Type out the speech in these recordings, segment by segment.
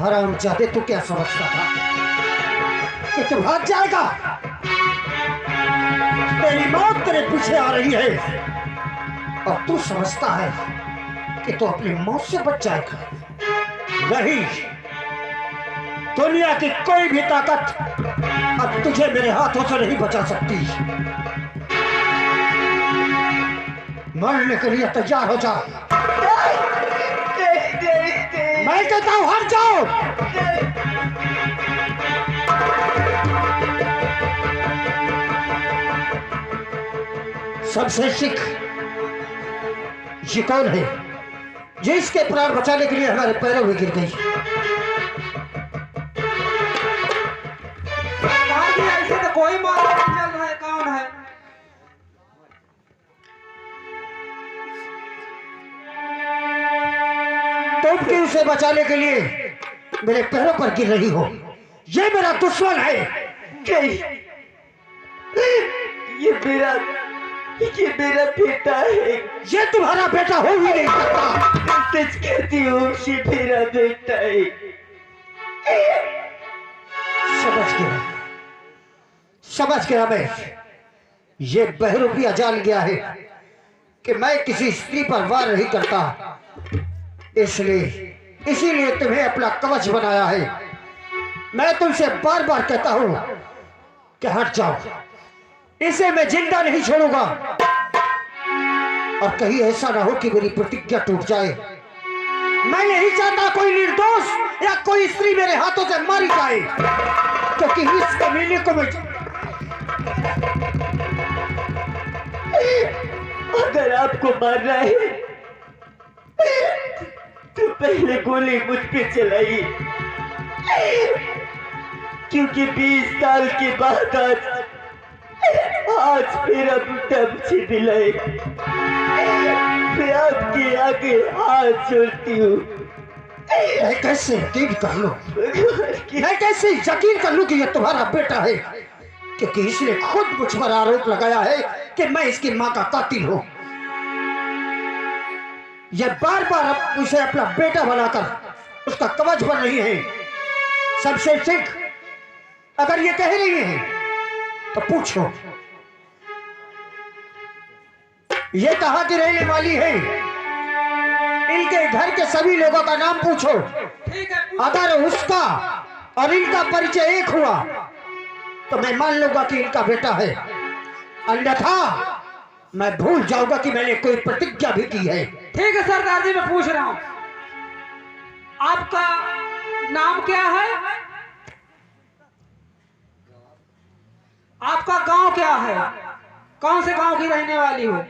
हरामजादे, तू क्या समझता था कि तू भाग जाएगा? तेरी मौत तेरे पीछे आ रही है और तू समझता है कि तू अपनी मौत से बच जाएगा। नहीं, दुनिया की कोई भी ताकत अब तुझे मेरे हाथों से नहीं बचा सकती। मरने के लिए तैयार हो जा। मैं कहता हूं हट जाओ। सबसे सिख ये कौन है जिसके प्राण बचाने के लिए हमारे पैरों में गिर गई? ऐसे तो कोई मालूम नहीं चल रहा है कौन है। तुम क्यों उसे बचाने के लिए मेरे पैरों पर गिर रही हो? ये मेरा दुश्मन है। ये मेरा बेटा है। ये तुम्हारा बेटा हो ही नहीं सकता। सच कहती हूँ, ये मेरा बेटा है। समझ गया मैं। ये बहरूपिया जान गया है कि मैं किसी स्त्री पर वार नहीं करता, इसीलिए तुम्हें अपना कवच बनाया है। मैं तुमसे बार बार कहता हूं कि हट जाओ, इसे मैं जिंदा नहीं छोड़ूंगा। और कहीं ऐसा ना हो कि मेरी प्रतिज्ञा टूट जाए। मैं नहीं चाहता कोई निर्दोष या कोई स्त्री मेरे हाथों से मारी जाए, क्योंकि इस कमीने को मैं अगर आपको मारना है तो पहले गोली मुझ पे चलाई, क्योंकि 20 साल के बाद आज मेरा बेटा मुझे मिलाए। मैं आपके आगे हाथ जोड़ती हूँ। मैं कैसे यकीन कर लूं? मैं कैसे यकीन कर लूं कि यह तुम्हारा बेटा है, क्योंकि इसने खुद मुझ पर आरोप लगाया है कि मैं इसकी मां का कातिल हूं। यह बार बार उसे अपना बेटा बनाकर उसका कवच बन रही है। सबसे सिख अगर ये कह रही है तो पूछो ये कहां की रहने वाली है? इनके घर के सभी लोगों का नाम पूछो। अगर उसका और इनका परिचय एक हुआ तो मैं मान लूंगा कि इनका बेटा है, अन्यथा मैं भूल जाऊंगा कि मैंने कोई प्रतिज्ञा भी की है। ठीक है सरदार जी, मैं पूछ रहा हूं, आपका नाम क्या है? आपका गांव क्या है? कौन से गांव की रहने वाली हो?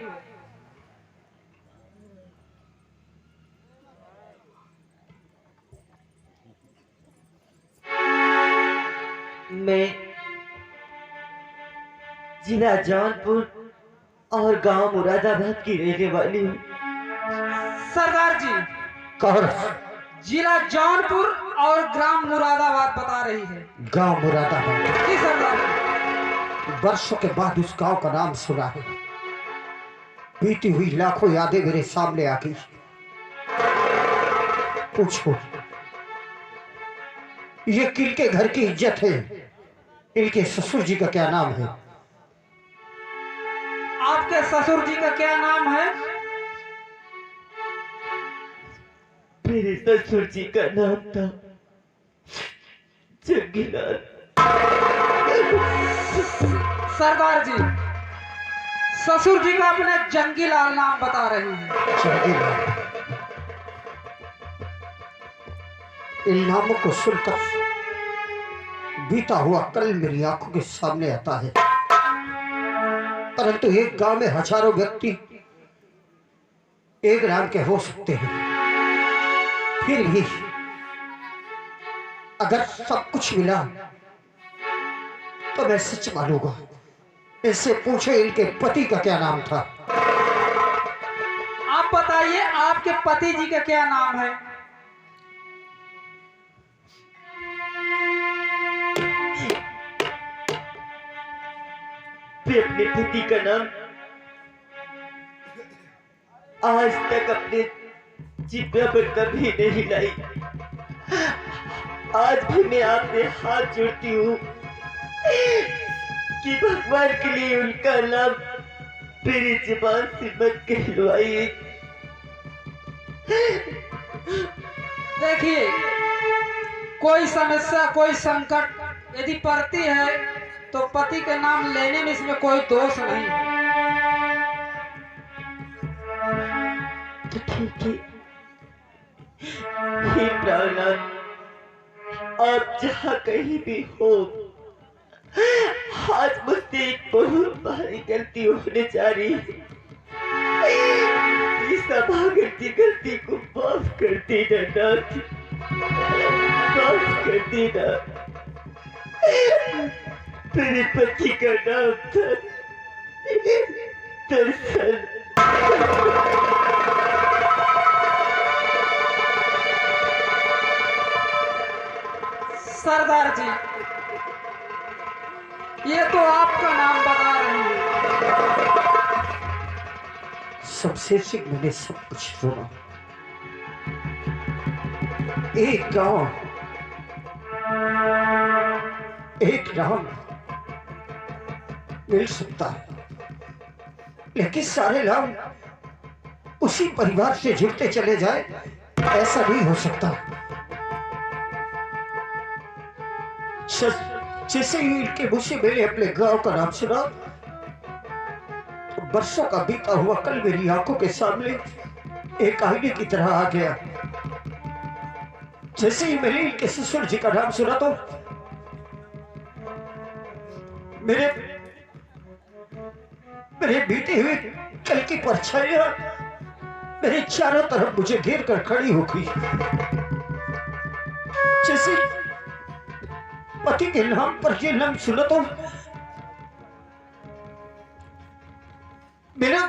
मैं जिला जौनपुर और गांव मुरादाबाद की रहने वाली हूँ। सरदार जी, कौन? जिला जौनपुर और ग्राम मुरादाबाद बता रही है। गांव मुरादाबाद? जी सरदार जी। वर्षों के बाद उस गांव का नाम सुना है। बीती हुई लाखों यादें मेरे सामने आ गई। पूछो ये किनके घर की इज्जत है? इनके ससुर जी का क्या नाम है? आपके ससुर जी का क्या नाम है? मेरे ससुर जी का नाम था जंगीलाल। सरदार जी, ससुर जी का अपने जंगीलाल नाम बता रही हैं। जंगीलाल। इन नामों को सुनकर बीता हुआ कल मेरी आंखों के सामने आता है, परंतु एक गांव में हजारों व्यक्ति एक नाम के हो सकते हैं। फिर भी अगर सब कुछ मिला तो मैं सच मानूंगा। इससे पूछे इनके पति का क्या नाम था? आप बताइए, आपके पति जी का क्या नाम है? मैं अपने पति का नाम आज तक अपने जिब्बे पर कभी नहीं लाई। आज भी मैं आपसे हाथ जोड़ती हूँ कि भगवान के लिए उनका नाम मेरी जुबान से मत कहलवाइए। देखिए, कोई समस्या कोई संकट यदि पड़ती है तो पति के नाम लेने में इसमें कोई दोष नहीं है। तो ठीक है, हे प्राणनाथ, आप जहाँ कहीं भी हो, आज मुझसे एक बहुत भारी गलती होने जा रही है। इस गलती को माफ कर देना नाथ, माफ कर देना। मेरे पति का नाम था दर्शन। सरदार जी, ये तो आपका नाम बता रही है। सबसे से मैंने सब कुछ सुना। एक गांव, एक नाम मिल सकता है, लेकिन सारे नाम उसी परिवार से जुड़ते चले जाए, ऐसा नहीं हो सकता। जैसे ही इनके मुंह से मैंने अपने गांव का नाम सुना, तो बरसों का बीता हुआ कल मेरी आंखों के सामने एक आईने की तरह आ गया। जैसे ही मैंने इनके ससुर जी का नाम सुना, तो मेरे बीते हुए कल की परछाइयां मेरे चारों तरफ मुझे घेर कर खड़ी हो गई। जैसे पति के नाम पर ये नाम सुना, तो मेरा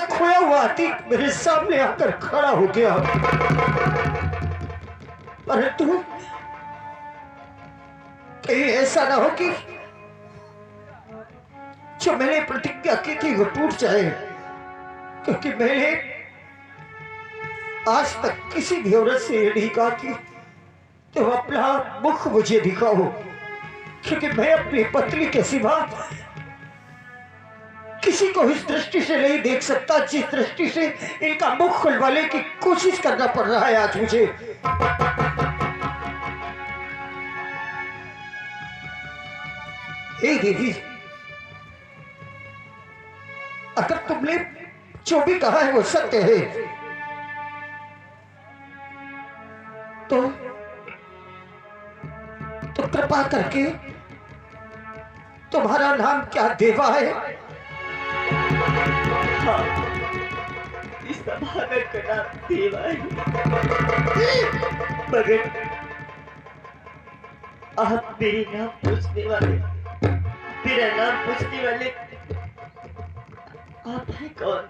खोया हुआ अतीत मेरे सामने आकर खड़ा हो गया। परंतु कहीं ऐसा ना हो कि जो मैंने प्रतिज्ञा की थी वो टूट जाए, क्योंकि मैंने आज तक किसी भी औरत से ये नहीं कहा कि तो अपना मुख मुझे दिखाओ, क्योंकि मैं अपनी पत्नी के सिवा किसी को इस दृष्टि से नहीं देख सकता जिस दृष्टि से इनका मुख खुलवाने की कोशिश करना पड़ रहा है आज मुझे। हे देवी, अगर तुमने जो भी कहा है वो सत्य है, तो कृपा करके तुम्हारा नाम क्या देवा है? हाँ, इस सभागर का नाम देवा है। मगर आप मेरा नाम पूछने वाले आप हैं कौन?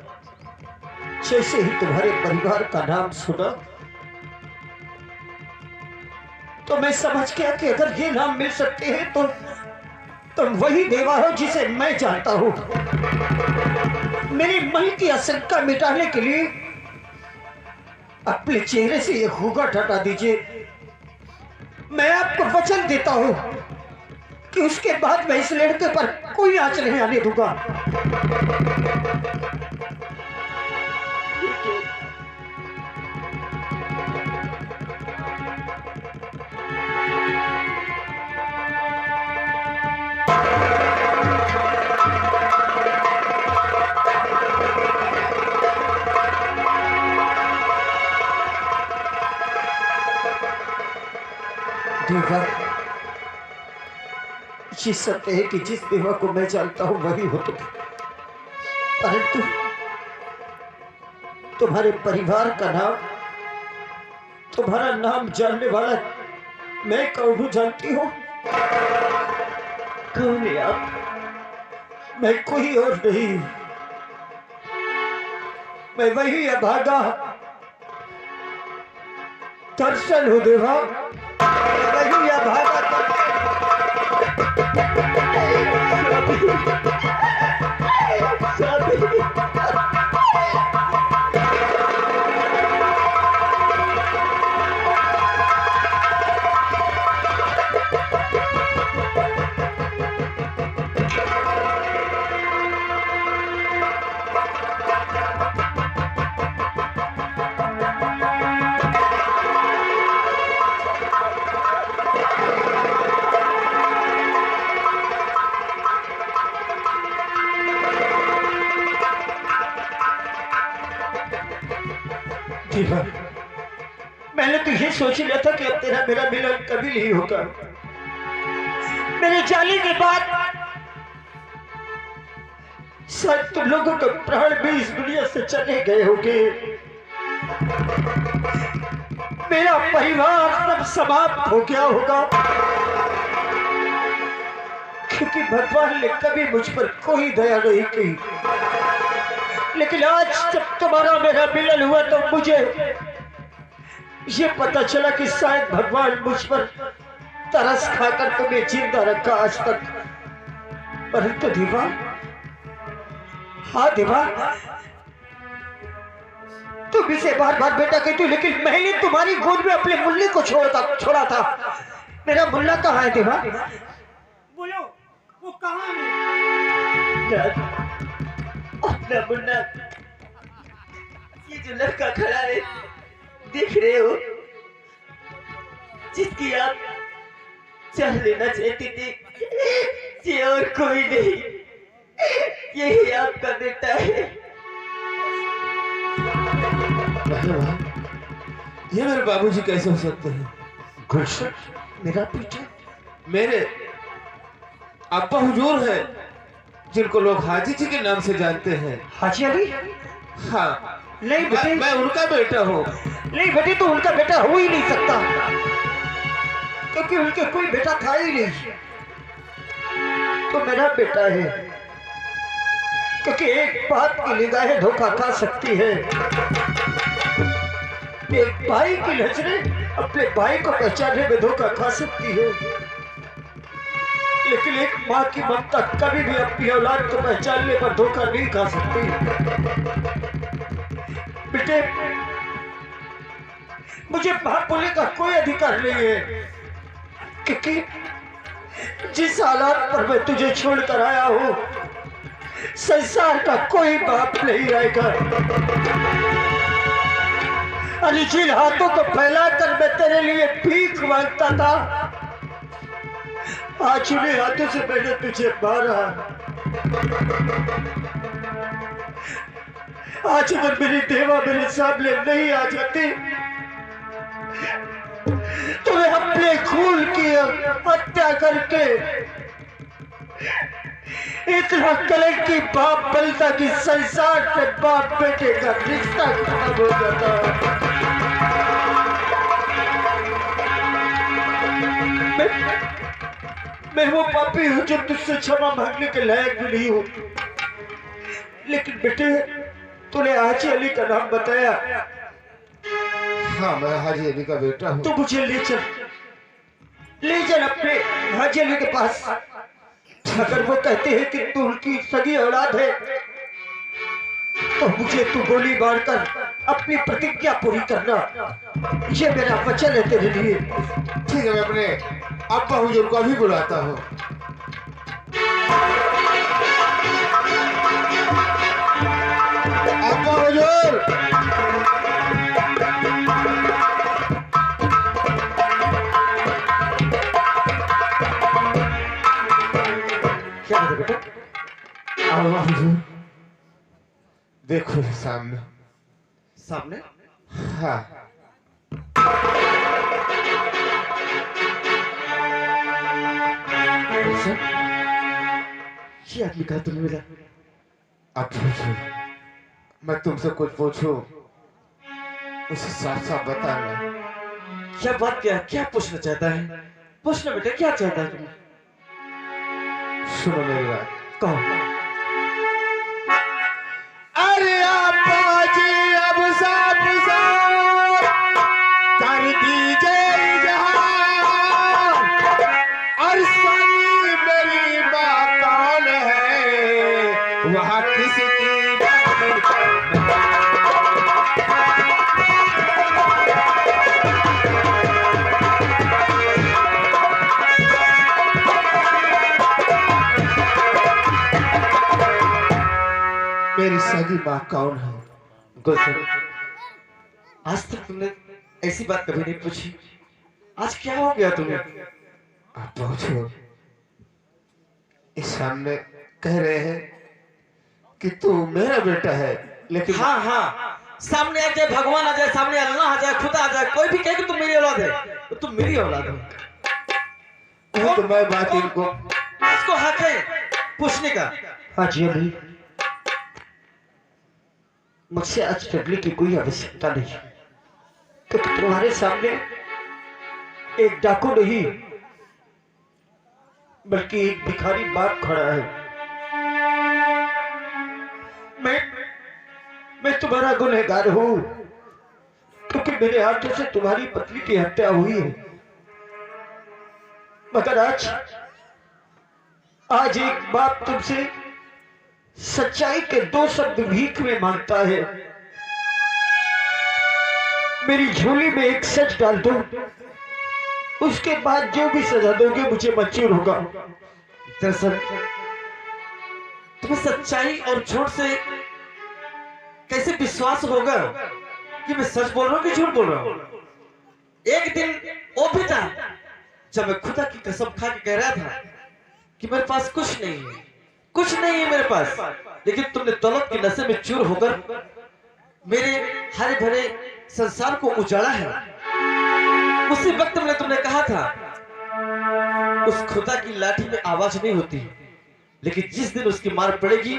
जैसे ही तुम्हारे परिवार का नाम सुना, तो मैं समझ गया कि अगर ये नाम मिल सकते हैं तो तुम वही देवा हो जिसे मैं जानता हूं। मेरे मन की आशंका मिटाने के लिए अपने चेहरे से ये घूंघट हटा दीजिए। मैं आपको वचन देता हूं कि उसके बाद मैं इस लड़के पर कोई आंच नहीं आने दूंगा। देवा, ये सत्य है कि जिस देवा को मैं जानता हूं वही हो तुम, परंतु तुम्हारे परिवार का नाम, तुम्हारा नाम जानने वाला मैं कौन हूं जानती हो? कौन है आप? मैं कोई और नहीं, मैं वही अभागा दर्शन हूं देवा, वही अभागा दीवा, मैंने तो ये सोच लिया था कि अब तेरा मेरा मिलन कभी नहीं होगा। मेरे जाने के बाद शायद तुम लोगों के प्राण भी इस दुनिया से चले गए होंगे, मेरा परिवार सब समाप्त हो गया होगा, क्योंकि भगवान ने कभी मुझ पर कोई दया नहीं की। लेकिन आज जब तुम्हारा मेरा मिलन हुआ तो मुझे ये पता चला कि शायद भगवान मुझ पर तरस खाकर तुम्हें जिंदा रखा आज तक। परंतु दीवा, हाँ दीवा, तुम इसे बार बार बेटा कहती हो, लेकिन मैंने तुम्हारी गोद में अपने मुन्ने को छोड़ा था। मेरा मुन्ना कहाँ है दीवा? बोलो, वो कहाँ है? अपना मुन्ना, ये जो लड़का खड़ा है देख रहे हो, जिसकी आप चाह लेना चाहती थी, ये और कोई नहीं, यही आपका बेटा है। ये मेरे बाबूजी कैसे हो सकते हैं? गुलशन मेरा बेटा? मेरे अब्बा हुजूर है, जिनको लोग हाजी जी के नाम से जानते हैं। हाजी अली? हाँ, नहीं बेटे, मैं उनका बेटा हूँ। नहीं बेटे, तो उनका बेटा हो ही नहीं सकता, क्योंकि उनके कोई बेटा था ही नहीं। तो मेरा बेटा है, क्योंकि एक बात की निगाहें धोखा खा सकती है। एक भाई की नजरें अपने भाई को पहचानने में धोखा खा सकती है, लेकिन एक माँ की ममता कभी भी अपनी औलाद को पहचानने पर धोखा नहीं खा सकती। बेटे, मुझे बाप बोलने का कोई अधिकार नहीं है, क्योंकि जिस हालात पर मैं तुझे छोड़कर आया हूं, संसार का कोई बाप नहीं आएगा। अरे जिन हाथों को फैलाकर मैं तेरे लिए भीख मांगता था, आज उन्हीं हाथों से मैंने तुझे मारा। आज अगर मेरी देवा मेरे सामने नहीं आ जाती तो मैं अपने खून की हत्या करके इतना कलंक की बाप बनता कि संसार से बाप बेटे का रिश्ता खत्म हो जाता। मैं वो पापी हूं जो तुझसे क्षमा मांगने के लायक भी नहीं हूं, लेकिन बेटे तूने हाजी अली का नाम बताया। हाँ, मैं हाजी अली का बेटा हूँ। तो मुझे ले चल अपने हाजी अली के पास। अगर वो कहते हैं कि तू उनकी सगी औलाद है, तो मुझे तू गोली मारकर अपनी प्रतिज्ञा पूरी करना, ये मेरा वचन है तेरे लिए। ठीक है, मैं अपने अब्बा हुजूर को अभी बुलाता हूँ। अब्बा हुजूर, क्या है बेटा? अब्बा हुजूर, देखो सामने। सामने? हाँ, ये आदमी कहा तुम्हें मिला? अब पूछो, मैं तुमसे कुछ पूछूं, उसे साफ साफ बताना। क्या बात, क्या पूछना चाहता है? पूछना बेटा, क्या चाहता है तुम्हें? सुनो मेरी बात। कहो। अरे अब्बा जी, अब साफ साफ कर दीजिए इजहार, और सही मेरी माँ कौन है, वहाँ किसकी मेरी सगी माँ कौन है? गुलशन, आज तक तुमने ऐसी बात कभी नहीं पूछी, आज क्या हो गया तुम्हें? आप पूछो। इस सामने कह रहे हैं कि तू मेरा बेटा है, लेकिन हाँ, सामने आ जाए भगवान आ जाए, सामने अल्लाह आ जाए, खुदा आ जाए, कोई भी कहे कि तुम मेरी औलाद है तो तुम मेरी औलाद हो। वो तो मैं बात इनको इसको हक है पूछने का। हाजी अली, मुझसे आज डरने की कोई आवश्यकता नहीं, क्योंकि तुम्हारे सामने एक डाकू नहीं बल्कि एक भिखारी बाप खड़ा है। मैं तुम्हारा गुनहगार हूं, क्योंकि मेरे हाथों से तुम्हारी पत्नी की हत्या हुई है। मगर आज एक बाप तुमसे सच्चाई के 2 शब्द भीख में मांगता है। मेरी झोली में एक सच डाल दो, उसके बाद जो भी सजा दोगे मुझे मंजूर होगा। दरअसल तुम्हें सच्चाई और झूठ से कैसे विश्वास होगा कि मैं सच बोल रहा हूँ कि झूठ बोल रहा हूँ। एक दिन वो भी था जब मैं खुदा की कसम खा के कह रहा था कि मेरे पास कुछ नहीं है, कुछ नहीं है मेरे पास, लेकिन तुमने दौलत के नशे में चूर होकर मेरे हरे भरे संसार को उजाड़ा है। उसी वक्त में तुमने कहा था उस खुदा की लाठी में आवाज नहीं होती, लेकिन जिस दिन उसकी मार पड़ेगी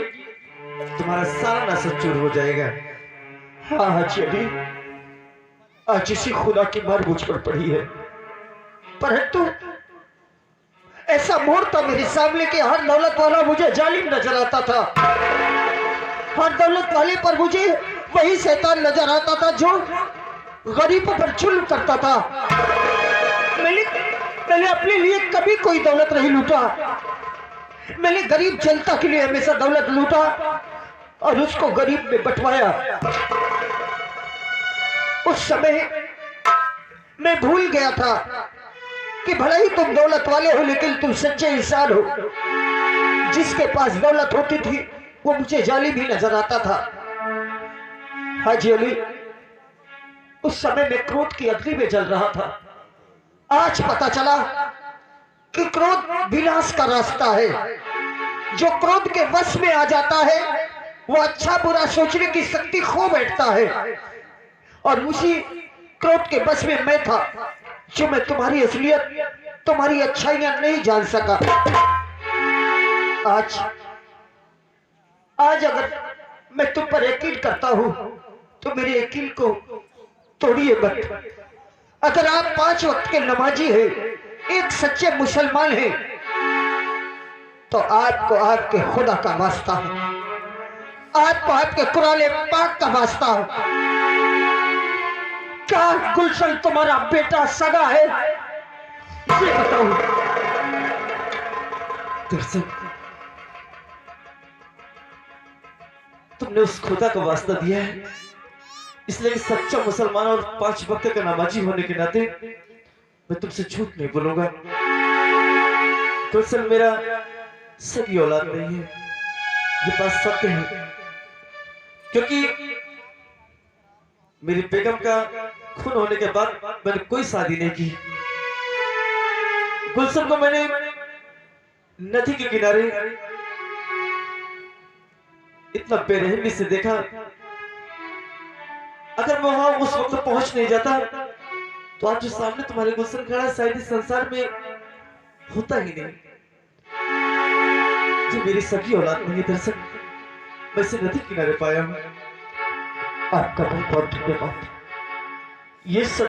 तुम्हारा सारा नशा चूर हो जाएगा। हाँ हाजी अली, आज इसी खुदा की मार मुझ पर पड़ी है, परंतु ऐसा मोड़ था मेरे सामने कि हर दौलत वाला मुझे जालिम नजर आता था। हर दौलत वाले पर मुझे वही शैतान नजर आता था जो गरीबों पर जुल्म करता था। मैंने अपने लिए कभी कोई दौलत नहीं लूटा। मैंने गरीब जनता के लिए हमेशा दौलत लूटा और उसको गरीब में बंटवाया। उस समय मैं भूल गया था कि भले ही तुम दौलत वाले हो, लेकिन तुम सच्चे इंसान हो। जिसके पास दौलत होती थी वो मुझे जालिम ही नजर आता था। हाजी अली, उस समय मैं क्रोध की अग्नि में जल रहा था। आज पता चला कि क्रोध विनाश का रास्ता है। जो क्रोध के वश में आ जाता है वो अच्छा बुरा सोचने की शक्ति खो बैठता है, और उसी क्रोध के वश में मैं था जो मैं तुम्हारी असलियत, तुम्हारी अच्छाइयां नहीं जान सका। आज अगर मैं तुम पर यकीन करता हूं तो मेरे यकीन को तोड़िए मत। अगर आप 5 वक्त के नमाजी हैं, एक सच्चे मुसलमान हैं, तो आपको आपके खुदा का वास्ता है, आपको आपके कुरान पाक का वास्ता है। क्या गुलशन तुम्हारा बेटा सगा है? ये बताओ। दरअसल तुमने उस खुदा का वास्ता दिया है, इसलिए कि सच्चा मुसलमान और 5 वक्त का नमाजी होने के नाते मैं तुमसे झूठ नहीं बोलूंगा। दरअसल मेरा सगी औलाद नहीं है, ये बात सत्य है, क्योंकि मेरी बेगम का खून होने के बाद मैंने कोई शादी नहीं की। गुलशन को मैंने नदी के किनारे इतना बेरहमी से देखा, अगर मैं वहां उस वक्त पहुंच नहीं जाता तो आज जो सामने तुम्हारे गुलशन खड़ा है शायद इस संसार में होता ही नहीं। जो मेरी सगी औलाद नहीं, दरअसल मैं इसे नदी किनारे पाया हूं। आपका बहुत बहुत धन्यवाद। ये सब